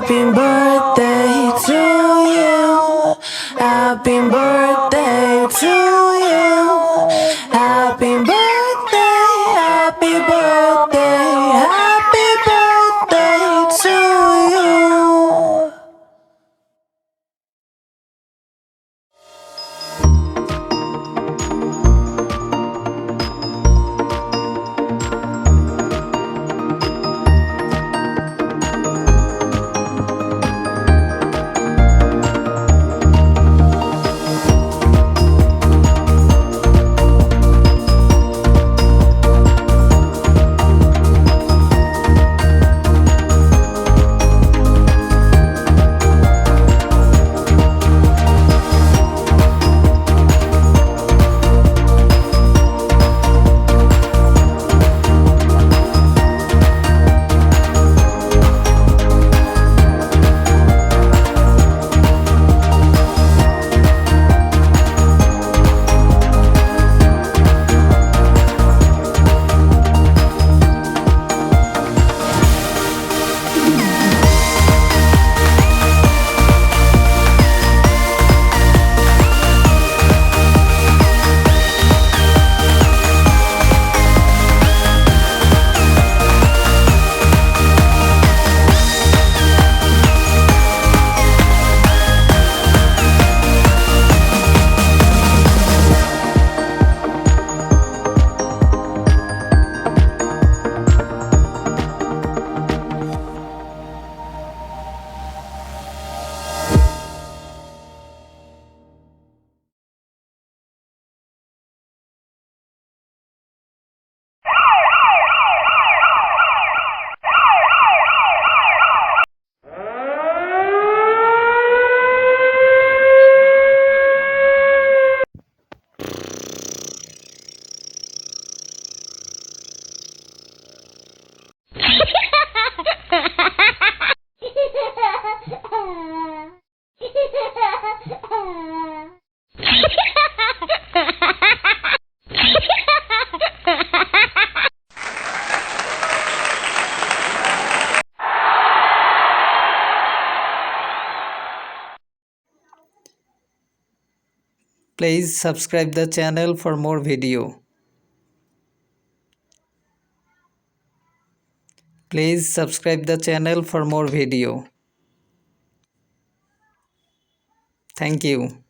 Happy birthday to you. Happy birthday to you. Happy birthday, happy birthday, happy birthday to you. Please subscribe the channel for more video. Please subscribe the channel for more video. Thank you.